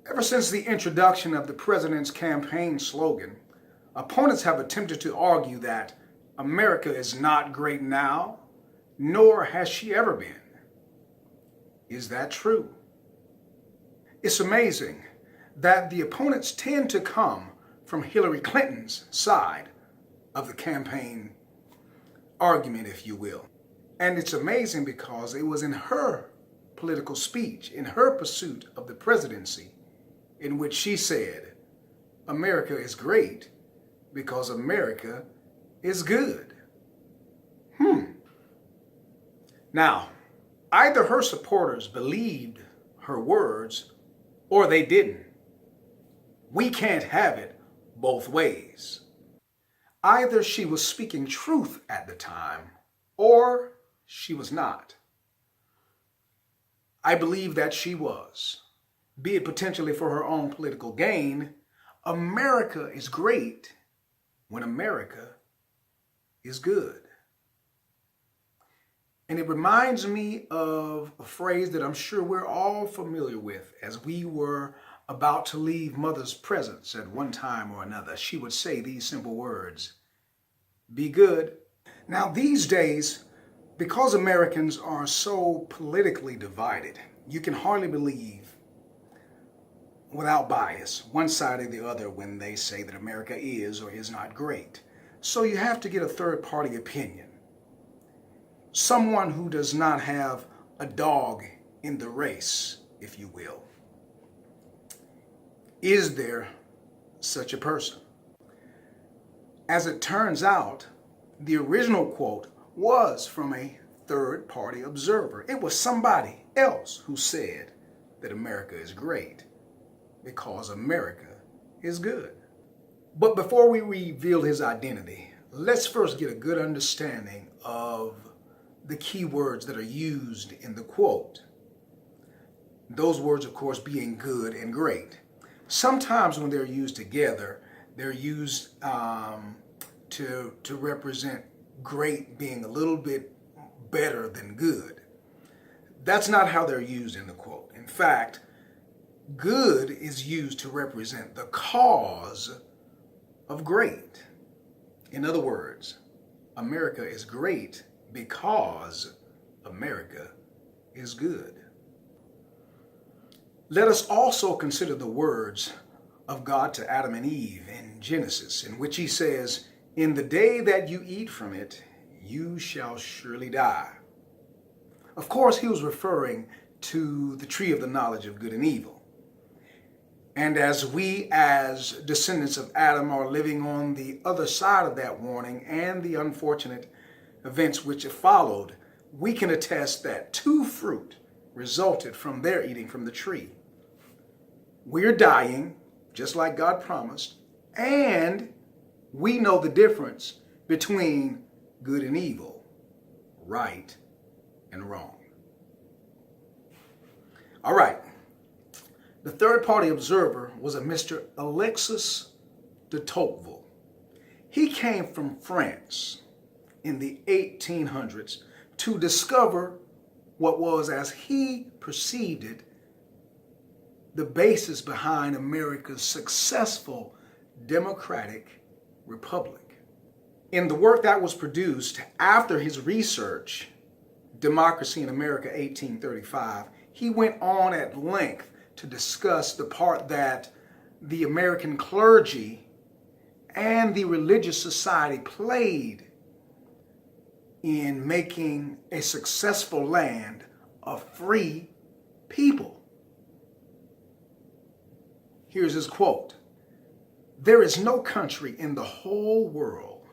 Ever since the introduction of the president's campaign slogan, opponents have attempted to argue that America is not great now, nor has she ever been. Is that true? It's amazing that the opponents tend to come from Hillary Clinton's side of the campaign argument, if you will. And it's amazing because it was in her political speech, in her pursuit of the presidency, in which she said, America is great because America is good. Now, either her supporters believed her words or they didn't. We can't have it both ways. Either she was speaking truth at the time or she was not. I believe that she was, be it potentially for her own political gain. America is great when America is good. And it reminds me of a phrase that I'm sure we're all familiar with. As we were about to leave Mother's presence at one time or another, she would say these simple words, be good. Now these days, because Americans are so politically divided, you can hardly believe without bias one side or the other when they say that America is or is not great. So you have to get a third-party opinion. Someone who does not have a dog in the race, if you will. Is there such a person? As it turns out, the original quote was from a third-party observer. It was somebody else who said that America is great because America is good. But before we reveal his identity, let's first get a good understanding of the key words that are used in the quote. Those words, of course, being good and great. Sometimes when they're used together, they're used to represent great being a little bit better than good. That's not how they're used in the quote. In fact, good is used to represent the cause of great. In other words, America is great because America is good. Let us also consider the words of God to Adam and Eve in Genesis, in which he says, in the day that you eat from it, you shall surely die. Of course, he was referring to the tree of the knowledge of good and evil. And as we, as descendants of Adam, are living on the other side of that warning and the unfortunate events which have followed, we can attest that two fruit resulted from their eating from the tree. We're dying, just like God promised, and we know the difference between good and evil, right and wrong. All right. The third-party observer was a Mr. Alexis de Tocqueville. He came from France in the 1800s to discover what was, as he perceived it, the basis behind America's successful democratic republic. In the work that was produced after his research, Democracy in America 1835, he went on at length to discuss the part that the American clergy and the religious society played in making a successful land of free people. Here's his quote. There is no country in the whole world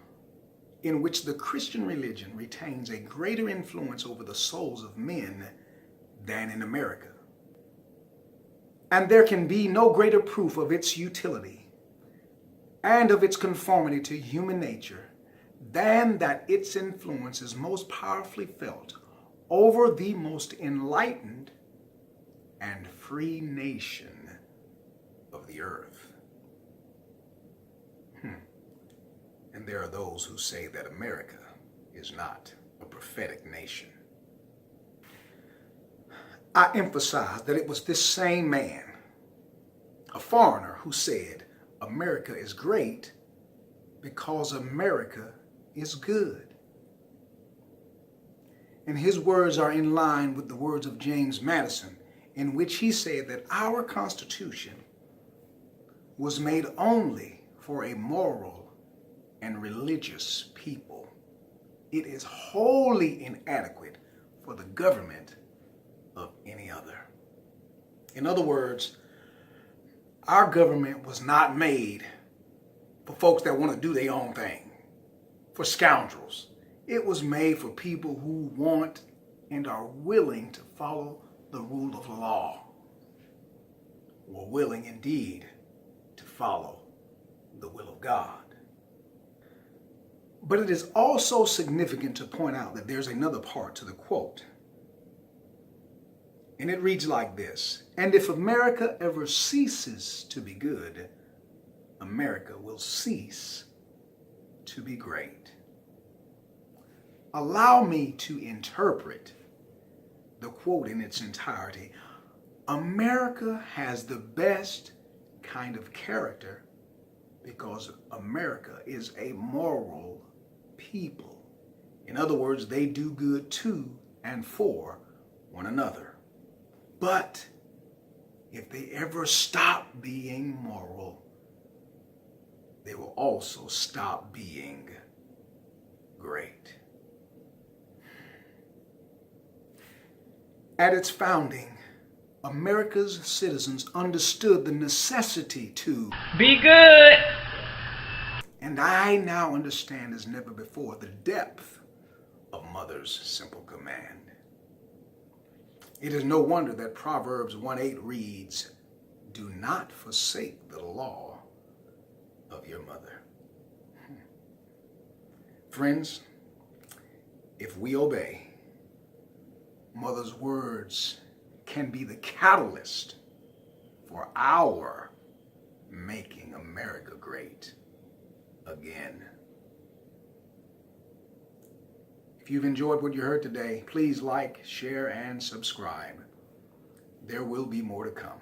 in which the Christian religion retains a greater influence over the souls of men than in America. And there can be no greater proof of its utility and of its conformity to human nature than that its influence is most powerfully felt over the most enlightened and free nation of the earth. And there are those who say that America is not a prophetic nation. I emphasize that it was this same man a foreigner who said, America is great because America is good. And his words are in line with the words of James Madison, in which he said that our Constitution was made only for a moral and religious people. It is wholly inadequate for the government of any other. In other words, our government was not made for folks that want to do their own thing, for scoundrels. It was made for people who want and are willing to follow the rule of law, or willing indeed to follow the will of God. But it is also significant to point out that there's another part to the quote. And it reads like this: and if America ever ceases to be good, America will cease to be great. Allow me to interpret the quote in its entirety. America has the best kind of character because America is a moral people. In other words, they do good to and for one another. But if they ever stop being moral, they will also stop being great. At its founding, America's citizens understood the necessity to be good. And I now understand as never before the depth of Mother's simple command. It is no wonder that Proverbs 1:8 reads, do not forsake the law of your mother. Friends, if we obey, Mother's words can be the catalyst for our making America great again. If you've enjoyed what you heard today, please like, share, and subscribe. There will be more to come.